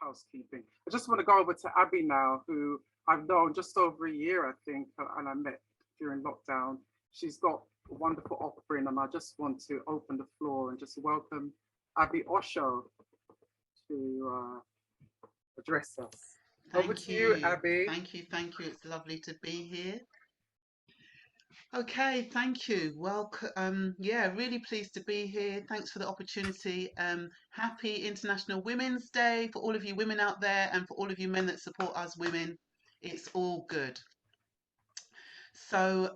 housekeeping. I just want to go over to Abby now, who I've known just over a year, I think, and I met during lockdown. She's got a wonderful offering, and I just want to open the floor and just welcome Abi Osho to address us. Over Thank to you, you. Abby. Thank you. Thank you. It's lovely to be here. Okay, thank you. Yeah, really pleased to be here. Thanks for the opportunity. Happy International Women's Day for all of you women out there and for all of you men that support us women. It's all good. So,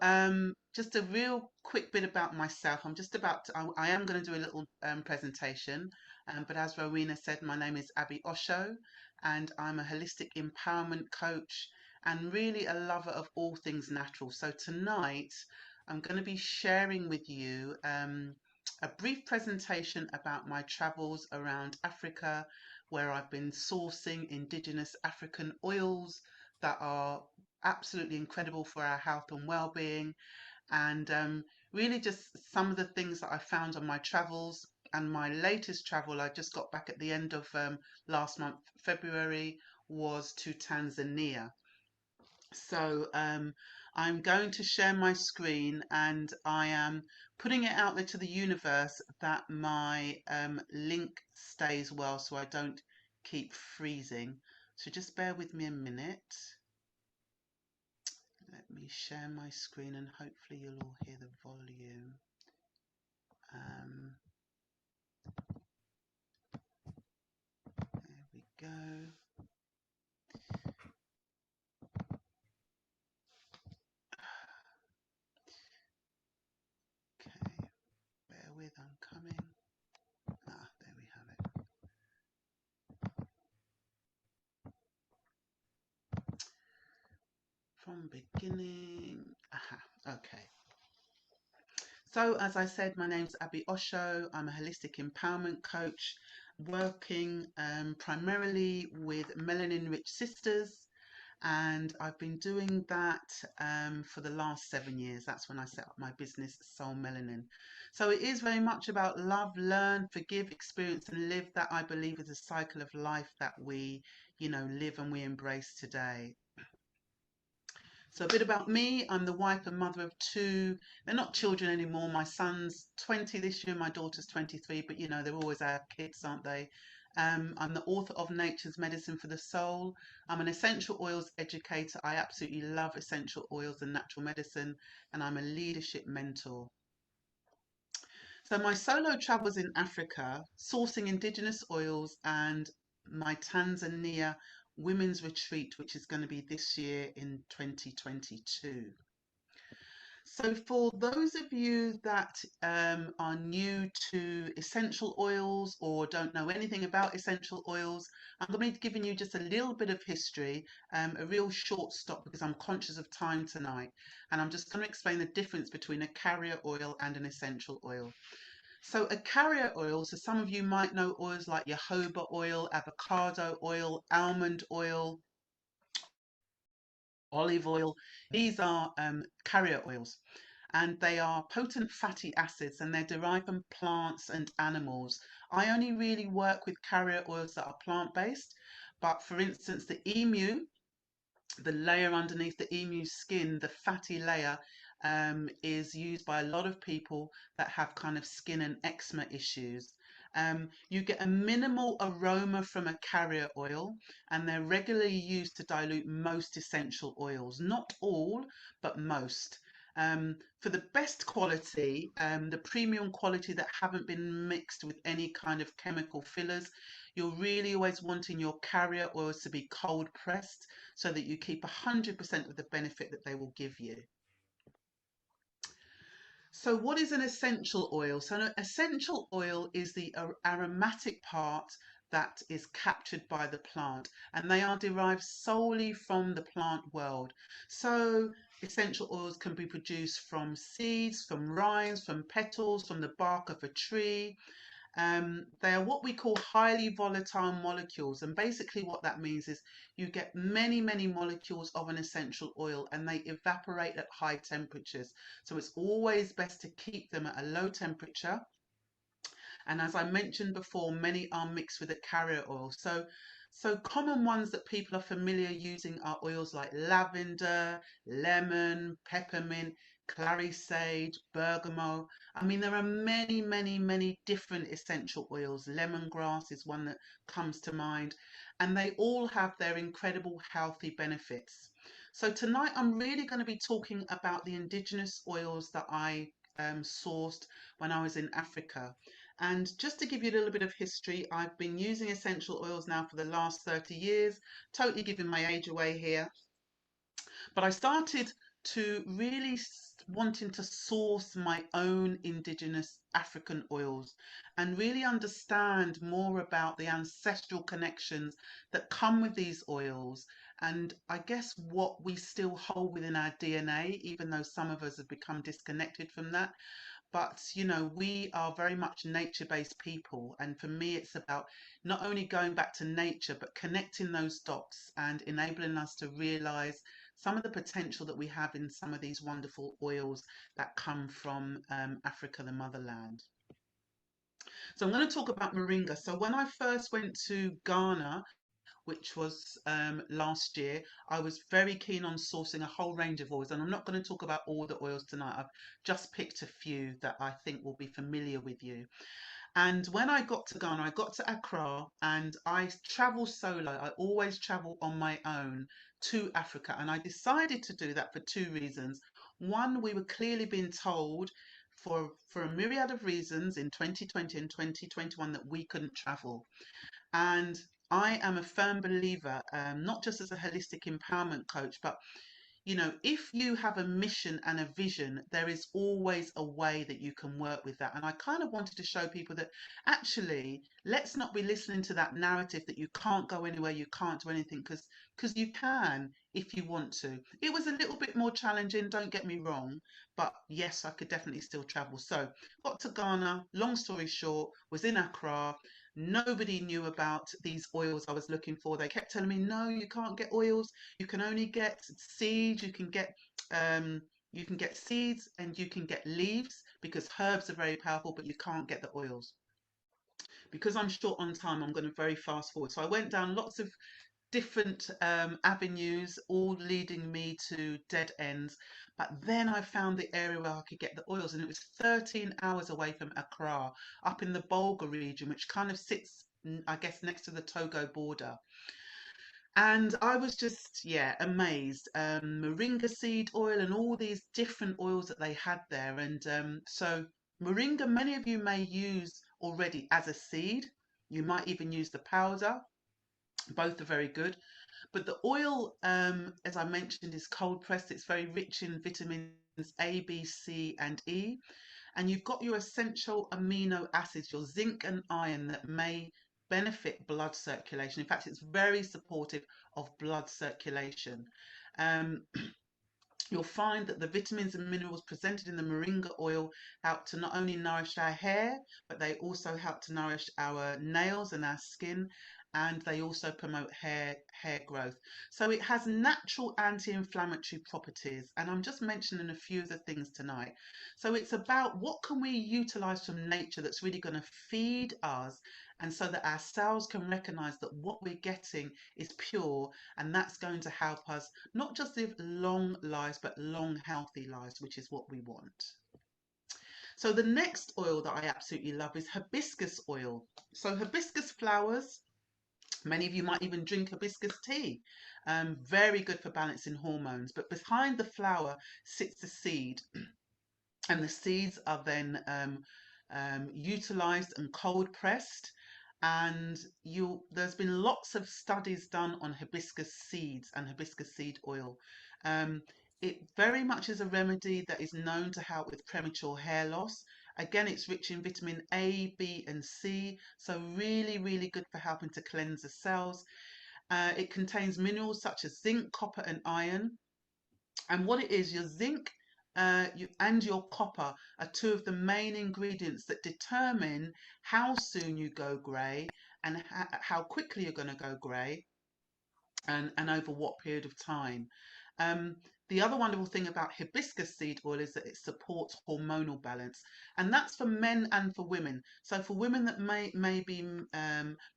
just a real quick bit about myself. I am going to do a little presentation, but as Rowena said, my name is Abi Osho, and I'm a holistic empowerment coach and really a lover of all things natural. So tonight, I'm going to be sharing with you a brief presentation about my travels around Africa, where I've been sourcing indigenous African oils that are absolutely incredible for our health and well-being, and really just some of the things that I found on my travels. And my latest travel, I just got back at the end of last month, February, was to Tanzania. So I'm going to share my screen, and I am putting it out there to the universe that my link stays well, so I don't keep freezing. So just bear with me a minute. Let me share my screen and hopefully you'll all hear the volume. There we go. Okay, bear with, I'm coming. There we have it. From beginning. Okay. So, as I said, my name's Abi Osho. I'm a holistic empowerment coach working primarily with melanin-rich sisters, and I've been doing that for the last 7 years. That's when I set up my business, Soul Melanin. So it is very much about love, learn, forgive, experience, and live. That I believe is a cycle of life that we, live and we embrace today. So a bit about me, I'm the wife and mother of two. They're not children anymore. My son's 20 this year, my daughter's 23, but they're always our kids, aren't they? I'm the author of Nature's Medicine for the Soul. I'm an essential oils educator. I absolutely love essential oils and natural medicine, and I'm a leadership mentor. So my solo travels in Africa, sourcing indigenous oils, and my Tanzania women's retreat, which is going to be this year in 2022. So for those of you that are new to essential oils or don't know anything about essential oils, I'm going to be giving you just a little bit of history, a real short stop because I'm conscious of time tonight, and I'm just going to explain the difference between a carrier oil and an essential oil. So a carrier oil, so some of you might know oils like jojoba oil, avocado oil, almond oil, olive oil. These are carrier oils, and they are potent fatty acids, and they're derived from plants and animals. I only really work with carrier oils that are plant-based, but for instance, the emu, the layer underneath the emu skin, the fatty layer, is used by a lot of people that have kind of skin and eczema issues. You get a minimal aroma from a carrier oil, and they're regularly used to dilute most essential oils. Not all, but most. For the best quality, the premium quality that haven't been mixed with any kind of chemical fillers, you're really always wanting your carrier oils to be cold pressed so that you keep 100% of the benefit that they will give you. So what is an essential oil? So an essential oil is the aromatic part that is captured by the plant, and they are derived solely from the plant world. So essential oils can be produced from seeds, from rinds, from petals, from the bark of a tree. They are what we call highly volatile molecules, and basically what that means is you get many molecules of an essential oil, and they evaporate at high temperatures. So it's always best to keep them at a low temperature. And as I mentioned before, many are mixed with a carrier oil. So So common ones that people are familiar using are oils like lavender, lemon, peppermint, clary sage, bergamot. I mean, there are many, many, many different essential oils. Lemongrass is one that comes to mind, and they all have their incredible healthy benefits. So tonight I'm really going to be talking about the indigenous oils that I sourced when I was in Africa. And just to give you a little bit of history, I've been using essential oils now for the last 30 years, totally giving my age away here. But I started to really wanting to source my own indigenous African oils and really understand more about the ancestral connections that come with these oils. And I guess what we still hold within our DNA, even though some of us have become disconnected from that. But you know, we are very much nature-based people, and for me it's about not only going back to nature but connecting those dots and enabling us to realize some of the potential that we have in some of these wonderful oils that come from Africa, the motherland. So I'm going to talk about moringa. So when I first went to Ghana, which was last year, I was very keen on sourcing a whole range of oils. And I'm not going to talk about all the oils tonight. I've just picked a few that I think will be familiar with you. And when I got to Ghana, I got to Accra and I travel solo. I always travel on my own to Africa. And I decided to do that for two reasons. One, we were clearly being told for a myriad of reasons in 2020 and 2021 that we couldn't travel. And I am a firm believer, not just as a holistic empowerment coach, but you know, if you have a mission and a vision, there is always a way that you can work with that. And I kind of wanted to show people that actually, let's not be listening to that narrative that you can't go anywhere, you can't do anything, because you can if you want to. It was a little bit more challenging, don't get me wrong, but yes, I could definitely still travel. So got to Ghana, long story short, was in Accra. Nobody knew about these oils I was looking for. They kept telling me, no, you can't get oils, you can only get seeds, um, you can get seeds and you can get leaves because herbs are very powerful, but you can't get the oils. Because I'm short on time, I'm going to very fast forward. So I went down lots of different avenues, all leading me to dead ends. But then I found the area where I could get the oils, and it was 13 hours away from Accra, up in the Bolga region, which kind of sits, I guess, next to the Togo border. And I was just, yeah, amazed. Moringa seed oil and all these different oils that they had there. And so, moringa, many of you may use already as a seed. You might even use the powder. Both are very good. But the oil, as I mentioned, is cold pressed. It's very rich in vitamins A, B, C, and E. And you've got your essential amino acids, your zinc and iron that may benefit blood circulation. In fact, it's very supportive of blood circulation. Um, you'll find that the vitamins and minerals presented in the moringa oil help to not only nourish our hair, but they also help to nourish our nails and our skin, and they also promote hair growth. So it has natural anti-inflammatory properties, and I'm just mentioning a few of the things tonight. So it's about what can we utilize from nature that's really going to feed us, and so that our cells can recognize that what we're getting is pure, and that's going to help us not just live long lives, but long, healthy lives, which is what we want. So the next oil that I absolutely love is hibiscus oil. So hibiscus flowers, many of you might even drink hibiscus tea. Very good for balancing hormones. But behind the flower sits the seed, and the seeds are then utilized and cold pressed. And there's been lots of studies done on hibiscus seeds and hibiscus seed oil. Um, it very much is a remedy that is known to help with premature hair loss. Again, it's rich in vitamin A, B, and C, so really, really good for helping to cleanse the cells. It contains minerals such as zinc, copper, and iron. And what it is, your zinc and your copper are two of the main ingredients that determine how soon you go grey and how quickly you're going to go grey and over what period of time. Um, The other wonderful thing about hibiscus seed oil is that it supports hormonal balance, and that's for men and for women. So for women that may be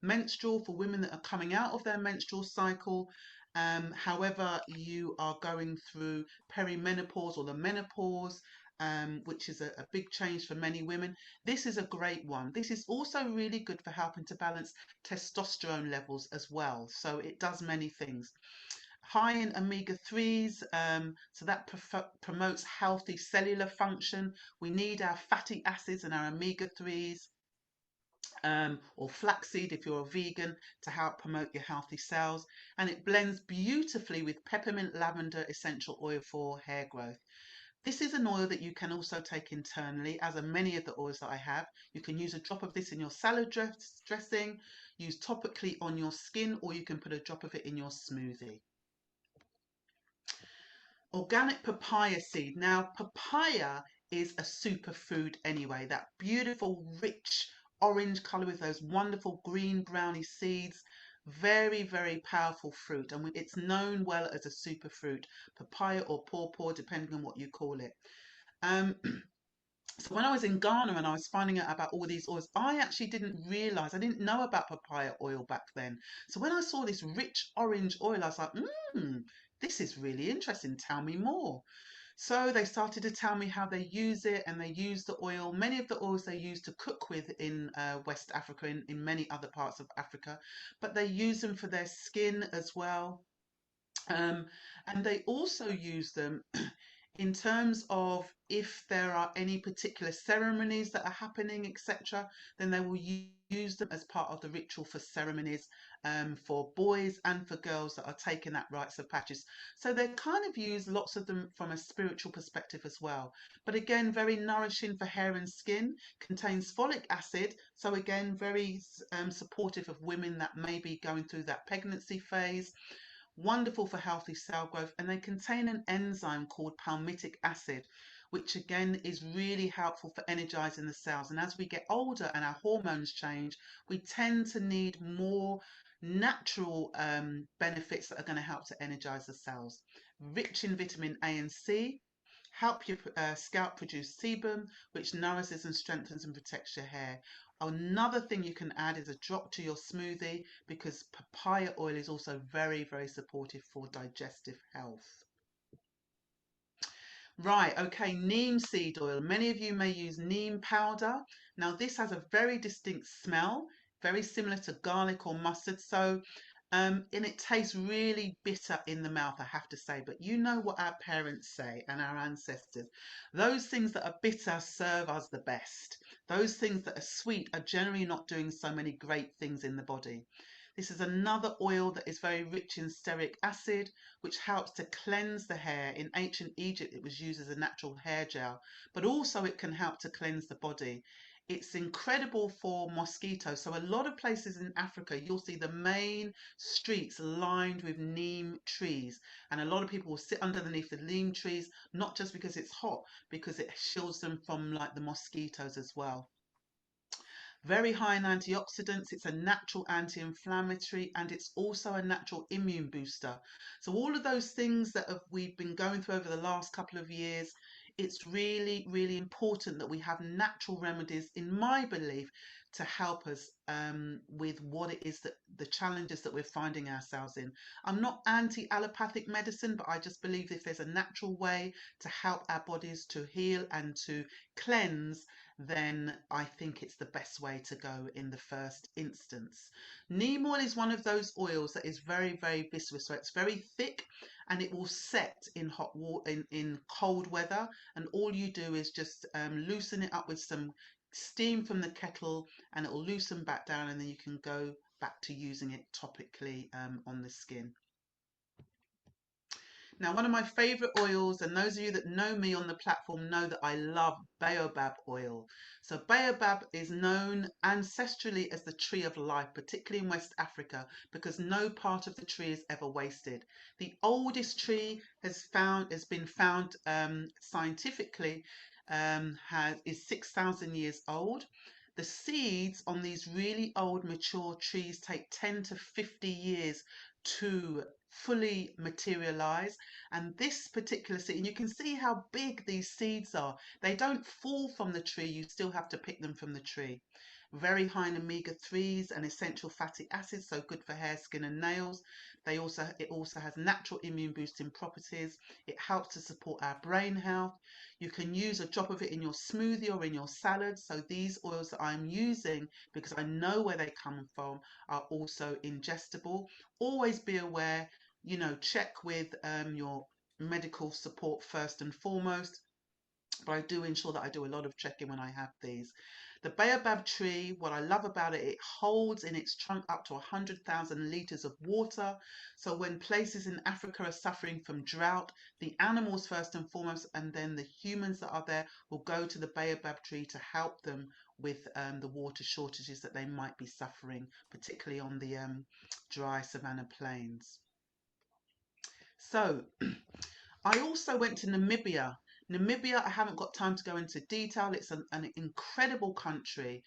menstrual, for women that are coming out of their menstrual cycle, however you are going through perimenopause or the menopause, which is a big change for many women. This is a great one. This is also really good for helping to balance testosterone levels as well. So it does many things. High in omega-3s, so that promotes healthy cellular function. We need our fatty acids and our omega-3s, or flaxseed if you're a vegan, to help promote your healthy cells. And it blends beautifully with peppermint lavender essential oil for hair growth. This is an oil that you can also take internally, as are many of the oils that I have. You can use a drop of this in your salad dressing, use topically on your skin, or you can put a drop of it in your smoothie. Organic papaya seed. Now, papaya is a superfood anyway. That beautiful, rich orange color with those wonderful green brownie seeds. Very, very powerful fruit, and it's known well as a superfruit, papaya or pawpaw, depending on what you call it. Um, so when I was in Ghana and I was finding out about all these oils, I actually didn't realize, I didn't know about papaya oil back then. So when I saw this rich orange oil, I was like, this is really interesting. Tell me more. So they started to tell me how they use it, and they use the oil. Many of the oils they use to cook with in West Africa, in many other parts of Africa, but they use them for their skin as well. Um, and they also use them in terms of if there are any particular ceremonies that are happening, etc., then they will use them as part of the ritual for ceremonies, for boys and for girls that are taking that rites of passage. So they kind of use lots of them from a spiritual perspective as well. But again, very nourishing for hair and skin, contains folic acid. So again, very supportive of women that may be going through that pregnancy phase. Wonderful for healthy cell growth, and they contain an enzyme called palmitic acid, which again is really helpful for energizing the cells. And as we get older and our hormones change, we tend to need more natural benefits that are going to help to energize the cells. Rich in vitamin A and C, help your scalp produce sebum, which nourishes and strengthens and protects your hair. Another thing you can add is a drop to your smoothie, because papaya oil is also very, very supportive for digestive health. Right, okay, neem seed oil. Many of you may use neem powder. Now, this has a very distinct smell, very similar to garlic or mustard. So, and it tastes really bitter in the mouth, I have to say. But you know what our parents say and our ancestors. Those things that are bitter serve us the best. Those things that are sweet are generally not doing so many great things in the body. This is another oil that is very rich in stearic acid, which helps to cleanse the hair. In ancient Egypt, it was used as a natural hair gel, but also it can help to cleanse the body. It's incredible for mosquitoes. So a lot of places in Africa, you'll see the main streets lined with neem trees. And a lot of people will sit underneath the neem trees, not just because it's hot, because it shields them from like the mosquitoes as well. Very high in antioxidants, it's a natural anti-inflammatory, and it's also a natural immune booster. So all of those things that we've been going through over the last couple of years, it's really, really important that we have natural remedies, in my belief, to help us with what it is that the challenges that we're finding ourselves in. I'm not anti-allopathic medicine, but I just believe if there's a natural way to help our bodies to heal and to cleanse, then I think it's the best way to go in the first instance. Neem oil is one of those oils that is very, very viscous. So it's very thick, and it will set in hot water, in cold weather. And all you do is just loosen it up with some steam from the kettle, and it will loosen back down, and then you can go back to using it topically on the skin. Now, one of my favorite oils, and those of you that know me on the platform know that I love baobab oil. So baobab is known ancestrally as the tree of life, particularly in West Africa, because no part of the tree is ever wasted. The oldest tree has been found scientifically, is 6,000 years old. The seeds on these really old mature trees take 10 to 50 years to fully materialize. And this particular seed, and you can see how big these seeds are. They don't fall from the tree, you still have to pick them from the tree. Very high in omega-3s and essential fatty acids, so good for hair, skin and nails. It also has natural immune boosting properties. It helps to support our brain health. You can use a drop of it in your smoothie or in your salad. So these oils that I'm using, because I know where they come from, are also ingestible. Always be aware, check with your medical support first and foremost. But I do ensure that I do a lot of checking when I have these. The baobab tree, what I love about it, it holds in its trunk up to 100,000 litres of water. So when places in Africa are suffering from drought, the animals first and foremost, and then the humans that are there will go to the baobab tree to help them with the water shortages that they might be suffering, particularly on the dry savanna plains. So I also went to Namibia. Namibia, I haven't got time to go into detail. It's an incredible country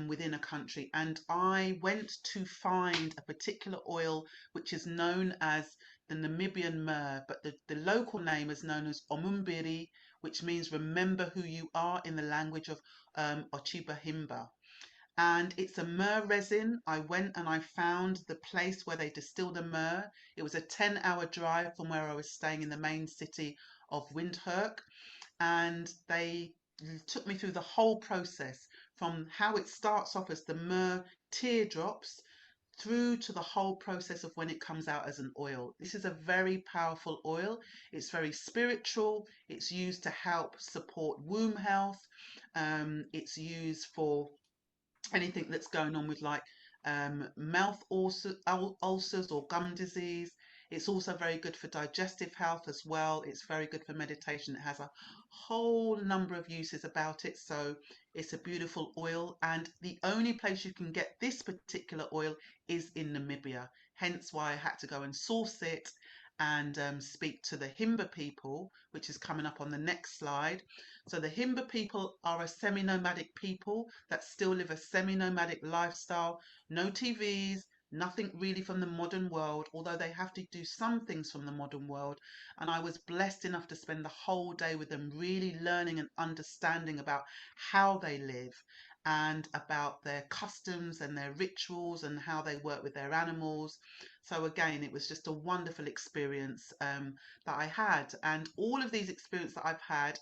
within a country. And I went to find a particular oil which is known as the Namibian myrrh, but the local name is known as Omumbiri, which means remember who you are in the language of Ochibahimba. And it's a myrrh resin. I went and I found the place where they distill the myrrh. It was a 10-hour drive from where I was staying in the main city of Windhoek, and they took me through the whole process from how it starts off as the myrrh teardrops through to the whole process of when it comes out as an oil. This is a very powerful oil. It's very spiritual. It's used to help support womb health. It's used for anything that's going on with like mouth ulcers or gum disease. It's also very good for digestive health as well. It's very good for meditation. It has a whole number of uses about it. So it's a beautiful oil. And the only place you can get this particular oil is in Namibia. Hence why I had to go and source it and speak to the Himba people, which is coming up on the next slide. So the Himba people are a semi-nomadic people that still live a semi-nomadic lifestyle. No TVs, nothing really from the modern world, although they have to do some things from the modern world. And I was blessed enough to spend the whole day with them, really learning and understanding about how they live and about their customs and their rituals and how they work with their animals. So again, it was just a wonderful experience that I had. And all of these experiences that I've had,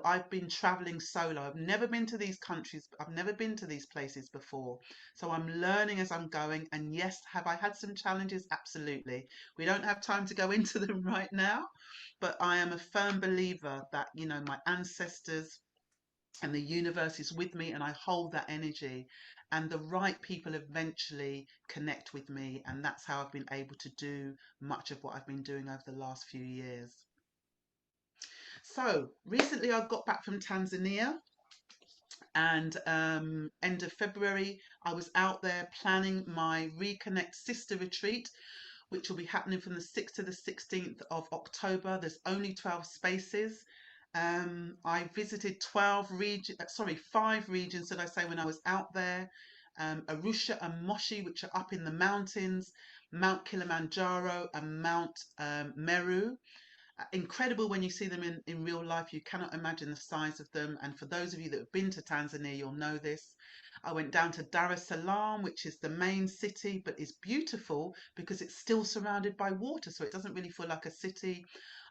I've been traveling solo. I've never been to these countries. I've never been to these places before. So I'm learning as I'm going. And yes, have I had some challenges? Absolutely. We don't have time to go into them right now, but I am a firm believer that, my ancestors and the universe is with me and I hold that energy, and the right people eventually connect with me. And that's how I've been able to do much of what I've been doing over the last few years. So recently I got back from Tanzania, and end of February I was out there planning my Reconnect Sister Retreat, which will be happening from the 6th to the 16th of October. There's only 12 spaces. I visited 5 regions, did I say, when I was out there. Arusha and Moshi, which are up in the mountains, Mount Kilimanjaro and Mount Meru. Incredible when you see them in real life. You cannot imagine the size of them. And for those of you that have been to Tanzania, you'll know this. I went down to Dar es Salaam, which is the main city, but is beautiful because it's still surrounded by water, so it doesn't really feel like a city.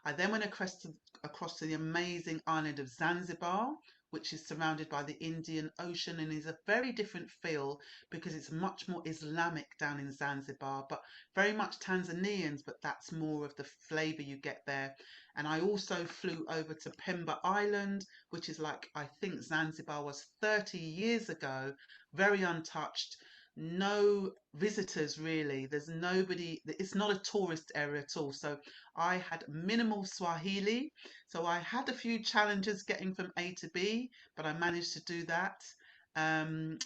I then went across to the amazing island of Zanzibar, which is surrounded by the Indian Ocean and is a very different feel because it's much more Islamic down in Zanzibar, but very much Tanzanians, but that's more of the flavour you get there. And I also flew over to Pemba Island, which is like, I think Zanzibar was 30 years ago, very untouched. No visitors really. There's nobody, it's not a tourist area at all. So I had minimal Swahili. So I had a few challenges getting from A to B, but I managed to do that. And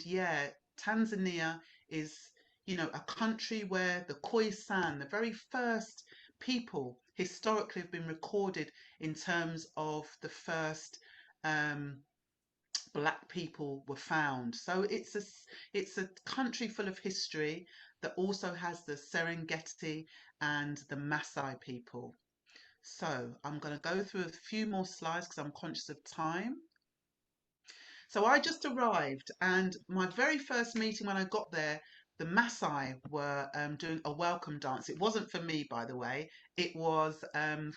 yeah, Tanzania is, a country where the Khoisan, the very first people historically have been recorded in terms of the first Black people were found. So it's a country full of history that also has the Serengeti and the Maasai people. So I'm going to go through a few more slides because I'm conscious of time. So I just arrived, and my very first meeting when I got there, the Maasai were doing a welcome dance. It wasn't for me, by the way. It was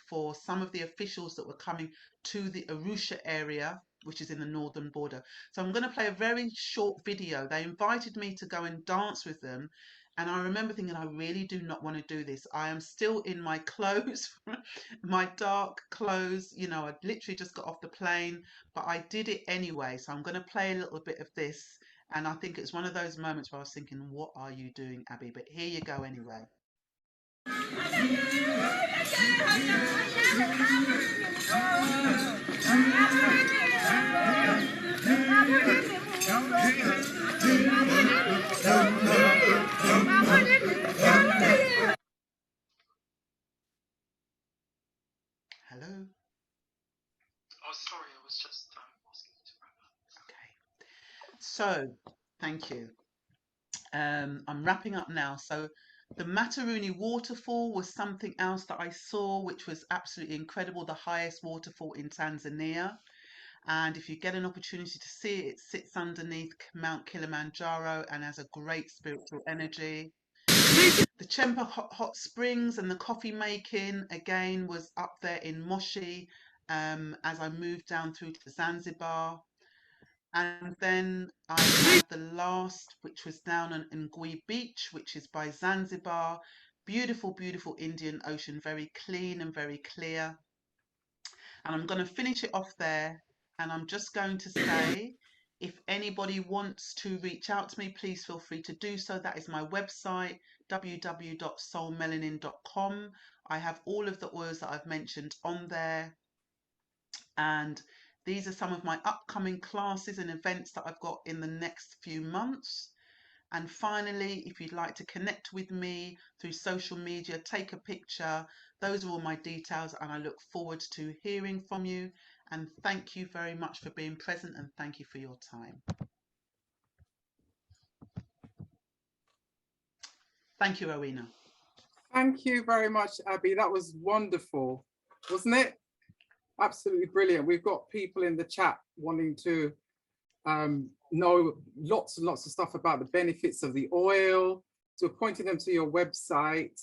for some of the officials that were coming to the Arusha area, which is in the northern border. So I'm going to play a very short video. They invited me to go and dance with them. And I remember thinking, I really do not want to do this. I am still in my clothes, my dark clothes. You know, I'd literally just got off the plane, but I did it anyway. So I'm going to play a little bit of this. And I think it's one of those moments where I was thinking, what are you doing, Abi? But here you go anyway. Hello? Oh, sorry, I was just asking you to wrap up. Okay. So, thank you. I'm wrapping up now. So the Mataruni waterfall was something else that I saw, which was absolutely incredible, the highest waterfall in Tanzania. And if you get an opportunity to see it, it sits underneath Mount Kilimanjaro and has a great spiritual energy. The Chempa hot springs and the coffee making again was up there in Moshi as I moved down through to Zanzibar. And then I had the last, which was down on Ngui Beach, which is by Zanzibar. Beautiful, beautiful Indian Ocean, very clean and very clear. And I'm going to finish it off there. And I'm just going to say, if anybody wants to reach out to me, please feel free to do so. That is my website, www.soulmelanin.com. I have all of the oils that I've mentioned on there. And these are some of my upcoming classes and events that I've got in the next few months. And finally, if you'd like to connect with me through social media, take a picture. Those are all my details, and I look forward to hearing from you. And thank you very much for being present, and thank you for your time. Thank you, Rowena. Thank you very much, Abi. That was wonderful, wasn't it? Absolutely brilliant. We've got people in the chat wanting to know lots and lots of stuff about the benefits of the oil. So we're pointing them to your website.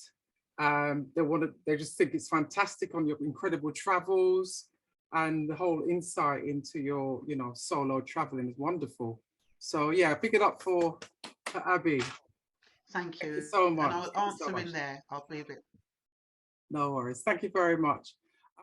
They just think it's fantastic on your incredible travels, and the whole insight into your, solo traveling is wonderful. So yeah, pick it up for Abi. Thank you. So much. And I'll answer in there. I'll leave it. No worries. Thank you very much.